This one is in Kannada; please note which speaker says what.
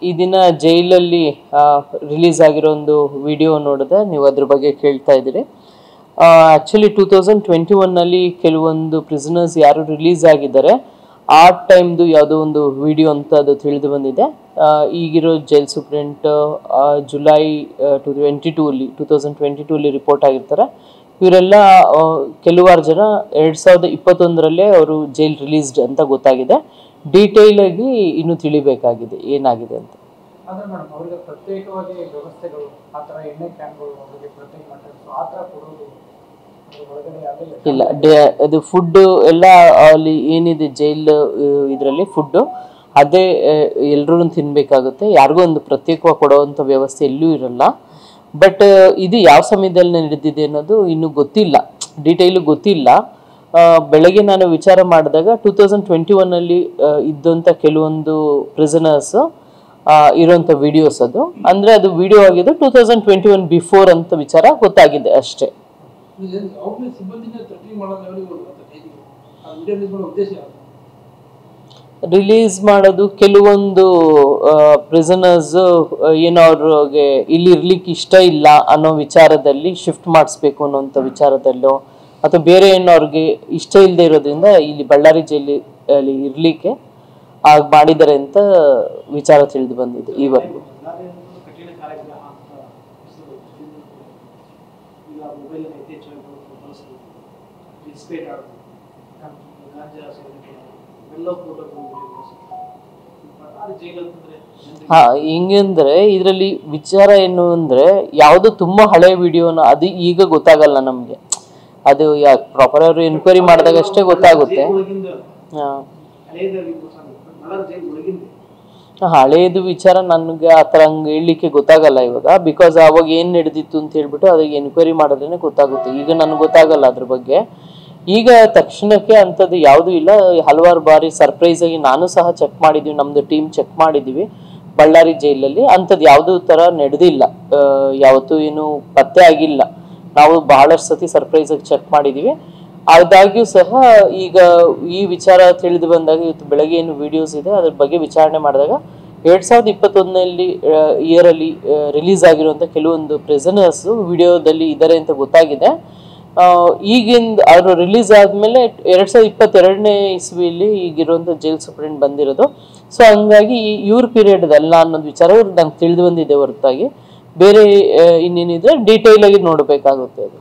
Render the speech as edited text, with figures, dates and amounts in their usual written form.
Speaker 1: ಈ ದಿನ ಜೈಲಲ್ಲಿ ರಿಲೀಸ್ ಆಗಿರೋ ಒಂದು ವಿಡಿಯೋ ನೋಡಿದೆ, ನೀವು ಅದ್ರ ಬಗ್ಗೆ ಕೇಳ್ತಾ ಇದ್ದೀರಿ. ಆ್ಯಕ್ಚುಲಿ 2021ನಲ್ಲಿ ಕೆಲವೊಂದು ಪ್ರಿಸನರ್ಸ್ ಯಾರು ರಿಲೀಸ್ ಆಗಿದ್ದಾರೆ ಆ ಟೈಮ್ದು ಯಾವುದೋ ಒಂದು ವಿಡಿಯೋ ಅಂತ ಅದು ತಿಳಿದು ಬಂದಿದೆ. ಈಗಿರೋ ಜೈಲ್ ಸೂಪ್ರೆಂಟ್ ಜುಲೈ 2022 ರಿಪೋರ್ಟ್ ಆಗಿರ್ತಾರೆ. ಇವರೆಲ್ಲ ಕೆಲವಾರು ಜನ 2021ರಲ್ಲೇ ಅವರು ಜೈಲ್ ರಿಲೀಸ್ಡ್ ಅಂತ ಗೊತ್ತಾಗಿದೆ. ಡೀಟೇಲ್ ಆಗಿ ಇನ್ನು ತಿಳಿಬೇಕಾಗಿದೆ ಏನಾಗಿದೆ ಅಂತ. ಇಲ್ಲ, ಅದು ಫುಡ್ ಎಲ್ಲ ಅಲ್ಲಿ ಏನಿದೆ ಜೈಲ್ ಇದರಲ್ಲಿ ಫುಡ್ಡು ಅದೇ ಎಲ್ಲರೂ ತಿನ್ಬೇಕಾಗುತ್ತೆ. ಯಾರಿಗೂ ಒಂದು ಪ್ರತ್ಯೇಕವಾಗಿ ಕೊಡುವಂಥ ವ್ಯವಸ್ಥೆ ಎಲ್ಲೂ ಇರಲ್ಲ. ಬಟ್ ಇದು ಯಾವ ಸಮಯದಲ್ಲಿ ನಡೆದಿದೆ ಅನ್ನೋದು ಇನ್ನೂ ಗೊತ್ತಿಲ್ಲ, ಡೀಟೇಲು ಗೊತ್ತಿಲ್ಲ. ಬೆಳಗ್ಗೆ ನಾನು ವಿಚಾರ ಮಾಡಿದಾಗ 2021ನಲ್ಲಿ ಇದ್ದಂಥ ಕೆಲವೊಂದು ಪ್ರಿಸನರ್ಸ್ ಇರೋಂಥ ವಿಡಿಯೋಸ್ ಅದು, ಅಂದರೆ ಅದು ವಿಡಿಯೋ ಆಗಿದ್ದು 2021 ಬಿಫೋರ್ ಅಂತ ವಿಚಾರ ಗೊತ್ತಾಗಿದೆ ಅಷ್ಟೇ. ರಿಲೀಸ್ ಮಾಡೋದು ಕೆಲವೊಂದು ಪ್ರಿಸನರ್ಸ್ ಏನೋ ಅವ್ರಿಗೆ ಇಲ್ಲಿ ಇರ್ಲಿಕ್ಕೆ ಇಷ್ಟ ಇಲ್ಲ ಅನ್ನೋ ವಿಚಾರದಲ್ಲಿ ಶಿಫ್ಟ್ ಮಾಡಿಸ್ಬೇಕು ಅನ್ನೋಂಥ ವಿಚಾರದಲ್ಲೋ ಅಥವಾ ಬೇರೆ ಏನೋ ಅವ್ರಿಗೆ ಇಷ್ಟ ಇಲ್ಲದೆ ಇರೋದ್ರಿಂದ ಇಲ್ಲಿ ಬಳ್ಳಾರಿ ಜೈಲಲ್ಲಿ ಇರಲಿಕ್ಕೆ ಮಾಡಿದ್ದಾರೆ ಅಂತ ವಿಚಾರ ತಿಳಿದು ಬಂದಿದೆ ಈವರೆಗೂ. ಹಿಂಗಂದ್ರೆ ಇದರಲ್ಲಿ ವಿಚಾರ ಏನು ಅಂದ್ರೆ ಯಾವುದು ತುಂಬಾ ಹಳೆ ವಿಡಿಯೋನ ಅದು ಈಗ ಗೊತ್ತಾಗಲ್ಲ ನಮ್ಗೆ. ಅದು ಪ್ರಾಪರ್ ಅವರು ಎನ್ಕ್ವೈರಿ ಮಾಡಿದಾಗ ಅಷ್ಟೇ ಗೊತ್ತಾಗುತ್ತೆ. ಹಳೇದು ವಿಚಾರ ನನಗೆ ಆ ಥರ ಹಂಗೆ ಹೇಳಲಿಕ್ಕೆ ಗೊತ್ತಾಗಲ್ಲ ಇವಾಗ. ಬಿಕಾಸ್ ಅವಾಗ ಏನು ನಡೆದಿತ್ತು ಅಂತ ಹೇಳ್ಬಿಟ್ಟು ಅದಕ್ಕೆ ಎನ್ಕ್ವೈರಿ ಮಾಡಿದ್ರೇ ಗೊತ್ತಾಗುತ್ತೆ. ಈಗ ನನಗೆ ಗೊತ್ತಾಗಲ್ಲ ಅದ್ರ ಬಗ್ಗೆ. ಈಗ ತಕ್ಷಣಕ್ಕೆ ಅಂಥದ್ದು ಯಾವುದೂ ಇಲ್ಲ. ಹಲವಾರು ಬಾರಿ ಸರ್ಪ್ರೈಸ್ ಆಗಿ ನಾನು ಸಹ ಚೆಕ್ ಮಾಡಿದ್ದೀವಿ, ನಮ್ಮದು ಟೀಮ್ ಚೆಕ್ ಮಾಡಿದ್ದೀವಿ ಬಳ್ಳಾರಿ ಜೈಲಲ್ಲಿ. ಅಂಥದ್ದು ಯಾವುದೂ ಥರ ನಡೆದಿಲ್ಲ, ಯಾವತ್ತೂ ಏನು ಪತ್ತೆ ಆಗಿಲ್ಲ. ನಾವು ಬಹಳಷ್ಟು ಸತಿ ಸರ್ಪ್ರೈಸ್ ಆಗಿ ಚೆಕ್ ಮಾಡಿದ್ದೀವಿ. ಆದಾಗ್ಯೂ ಸಹ ಈಗ ಈ ವಿಚಾರ ತಿಳಿದು ಬಂದಾಗ ಇವತ್ತು ಬೆಳಗ್ಗೆ ಏನು ವಿಡಿಯೋಸ್ ಇದೆ ಅದ್ರ ಬಗ್ಗೆ ವಿಚಾರಣೆ ಮಾಡಿದಾಗ 2021ನಲ್ಲಿ ಇಯರಲ್ಲಿ ರಿಲೀಸ್ ಆಗಿರುವಂಥ ಕೆಲವೊಂದು ಪ್ರಿಸನರ್ಸ್ ವಿಡಿಯೋದಲ್ಲಿ ಇದ್ದಾರೆ ಅಂತ ಗೊತ್ತಾಗಿದೆ. ಈಗಿಂದ ಅವರು ರಿಲೀಸ್ ಆದಮೇಲೆ 2022ನೇ ಇಸ್ವಿಯಲ್ಲಿ ಈಗಿರುವಂಥ ಜೈಲ್ ಸೂಪ್ರೆಂಟ್ ಬಂದಿರೋದು. ಸೊ ಹಂಗಾಗಿ ಇವ್ರ ಪೀರಿಯಡ್ ಅಲ್ಲ ಅನ್ನೋದು ವಿಚಾರ ನಂಗೆ ತಿಳಿದು ಬಂದಿದೆ ಹೊರತಾಗಿ ಬೇರೆ ಇನ್ನೇನಿದ್ರೆ ಡೀಟೇಲ್ ಆಗಿ ನೋಡಬೇಕಾಗುತ್ತೆ ಅದು.